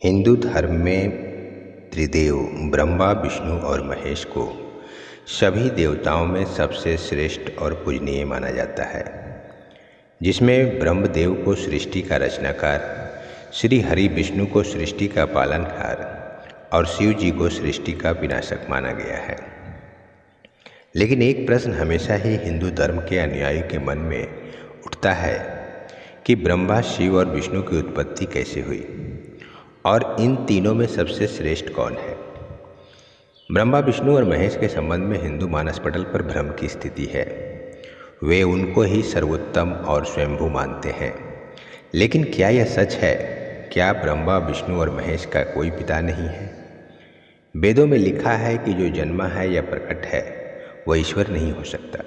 हिंदू धर्म में त्रिदेव ब्रह्मा, विष्णु और महेश को सभी देवताओं में सबसे श्रेष्ठ और पूजनीय माना जाता है, जिसमें ब्रह्मदेव को सृष्टि का रचनाकार, श्री हरि विष्णु को सृष्टि का पालनहार और शिव जी को सृष्टि का विनाशक माना गया है। लेकिन एक प्रश्न हमेशा ही हिंदू धर्म के अनुयायियों के मन में उठता है कि ब्रह्मा, शिव और विष्णु की उत्पत्ति कैसे हुई और इन तीनों में सबसे श्रेष्ठ कौन है। ब्रह्मा, विष्णु और महेश के संबंध में हिंदू मानस पटल पर भ्रम की स्थिति है। वे उनको ही सर्वोत्तम और स्वयंभू मानते हैं। लेकिन क्या यह सच है? क्या ब्रह्मा, विष्णु और महेश का कोई पिता नहीं है? वेदों में लिखा है कि जो जन्मा है या प्रकट है वह ईश्वर नहीं हो सकता।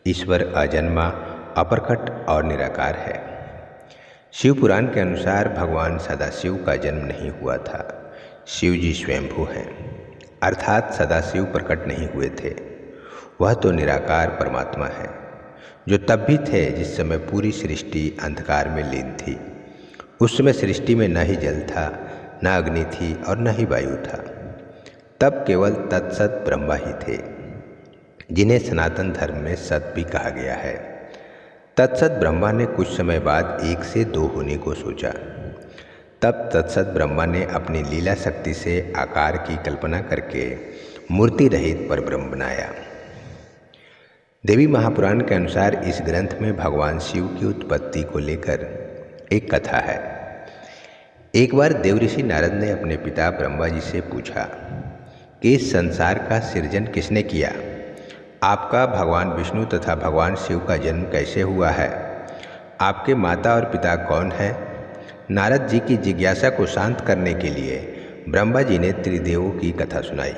ईश्वर अजन्मा, अप्रकट और निराकार है। शिव पुराण के अनुसार भगवान सदाशिव का जन्म नहीं हुआ था। शिव जी स्वयंभू हैं, अर्थात सदाशिव प्रकट नहीं हुए थे। वह तो निराकार परमात्मा है, जो तब भी थे जिस समय पूरी सृष्टि अंधकार में लीन थी। उस समय सृष्टि में न ही जल था, न अग्नि थी और न ही वायु था। तब केवल तत्सत ब्रह्मा ही थे, जिन्हें सनातन धर्म में सत भी कहा गया है। तत्सत ब्रह्मा ने कुछ समय बाद एक से दो होने को सोचा। तब तत्सत ब्रह्मा ने अपनी लीला शक्ति से आकार की कल्पना करके मूर्ति रहित परब्रह्म बनाया। देवी महापुराण के अनुसार इस ग्रंथ में भगवान शिव की उत्पत्ति को लेकर एक कथा है। एक बार देवऋषि नारद ने अपने पिता ब्रह्मा जी से पूछा कि इस संसार का सृजन किसने किया? आपका भगवान विष्णु तथा भगवान शिव का जन्म कैसे हुआ है? आपके माता और पिता कौन हैं? नारद जी की जिज्ञासा को शांत करने के लिए ब्रह्मा जी ने त्रिदेवों की कथा सुनाई।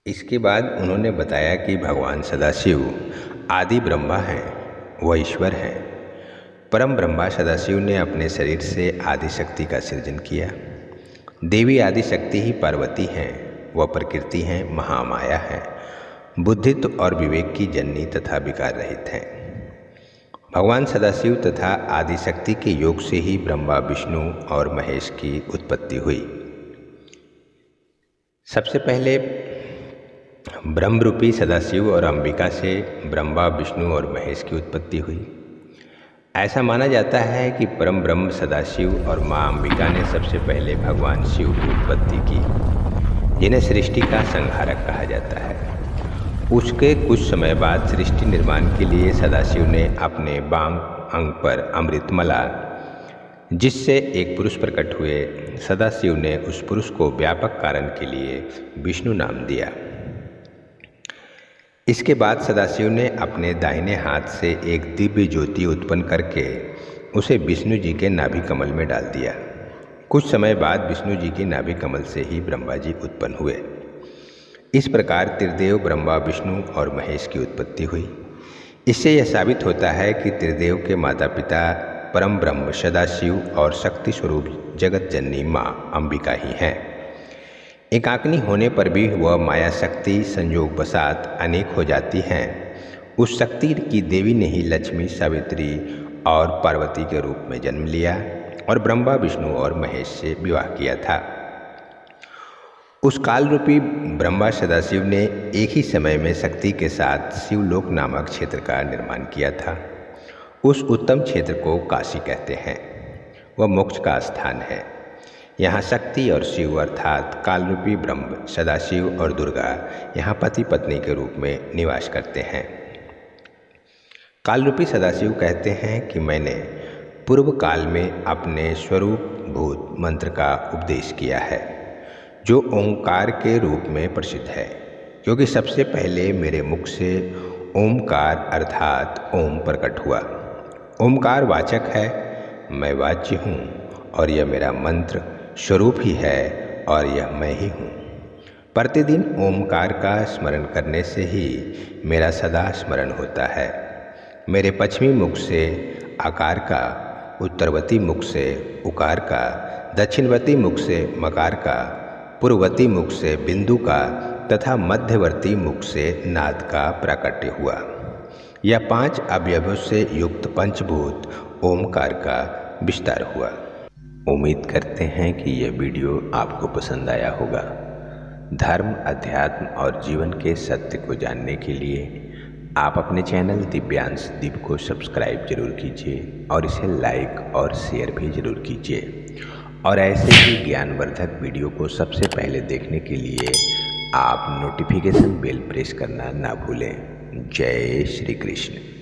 इसके बाद उन्होंने बताया कि भगवान सदाशिव आदि ब्रह्मा हैं, वह ईश्वर हैं। परम ब्रह्मा सदाशिव ने अपने शरीर से आदि शक्ति का सृजन किया। देवी आदि शक्ति ही पार्वती हैं, वह प्रकृति हैं, महामाया हैं, बुद्धित्व और विवेक की जननी तथा विकार रहित हैं। भगवान सदाशिव तथा आदिशक्ति के योग से ही ब्रह्मा, विष्णु और महेश की उत्पत्ति हुई। सबसे पहले ब्रह्मरूपी सदाशिव और अंबिका से ब्रह्मा, विष्णु और महेश की उत्पत्ति हुई। ऐसा माना जाता है कि परम ब्रह्म सदाशिव और माँ अंबिका ने सबसे पहले भगवान शिव की उत्पत्ति की, जिन्हें सृष्टि का संहारक कहा जाता है। उसके कुछ समय बाद सृष्टि निर्माण के लिए सदाशिव ने अपने बाम अंग पर अमृत मला, जिससे एक पुरुष प्रकट हुए। सदाशिव ने उस पुरुष को व्यापक कारण के लिए विष्णु नाम दिया। इसके बाद सदाशिव ने अपने दाहिने हाथ से एक दिव्य ज्योति उत्पन्न करके उसे विष्णु जी के नाभि कमल में डाल दिया। कुछ समय बाद विष्णु जी के नाभि कमल से ही ब्रह्मा जी उत्पन्न हुए। इस प्रकार त्रिदेव ब्रह्मा, विष्णु और महेश की उत्पत्ति हुई। इससे यह साबित होता है कि त्रिदेव के माता पिता परम ब्रह्म सदाशिव और शक्ति स्वरूप जगत जननी माँ अंबिका ही हैं। एकाग्नि होने पर भी वह माया शक्ति संयोग वसात अनेक हो जाती हैं। उस शक्ति की देवी ने ही लक्ष्मी, सावित्री और पार्वती के रूप में जन्म लिया और ब्रह्मा, विष्णु और महेश से विवाह किया था। उस काल रूपी ब्रह्मा सदाशिव ने एक ही समय में शक्ति के साथ शिवलोक नामक क्षेत्र का निर्माण किया था। उस उत्तम क्षेत्र को काशी कहते हैं। वह मोक्ष का स्थान है। यहाँ शक्ति और शिव अर्थात काल रूपी ब्रह्म सदाशिव और दुर्गा यहाँ पति पत्नी के रूप में निवास करते हैं। काल रूपी सदाशिव कहते हैं कि मैंने पूर्व काल में अपने स्वरूप भूत मंत्र का उपदेश किया है, जो ओंकार के रूप में प्रसिद्ध है, क्योंकि सबसे पहले मेरे मुख से ओंकार अर्थात ओम प्रकट हुआ। ओंकार वाचक है, मैं वाच्य हूँ और यह मेरा मंत्र स्वरूप ही है और यह मैं ही हूँ। प्रतिदिन ओंकार का स्मरण करने से ही मेरा सदा स्मरण होता है। मेरे पश्चिमी मुख से आकार का, उत्तरवर्ती मुख से उकार का, दक्षिणवर्ती मुख से मकार का, पूर्ववर्ती मुख से बिंदु का तथा मध्यवर्ती मुख से नाद का प्राकट्य हुआ। यह 5 अवयवों से युक्त पंचभूत ओमकार का विस्तार हुआ। उम्मीद करते हैं कि यह वीडियो आपको पसंद आया होगा। धर्म, अध्यात्म और जीवन के सत्य को जानने के लिए आप अपने चैनल दिव्यांश दीप को सब्सक्राइब जरूर कीजिए और इसे लाइक और शेयर भी जरूर कीजिए। और ऐसे ही ज्ञानवर्धक वीडियो को सबसे पहले देखने के लिए आप नोटिफिकेशन बेल प्रेस करना ना भूलें। जय श्री कृष्ण।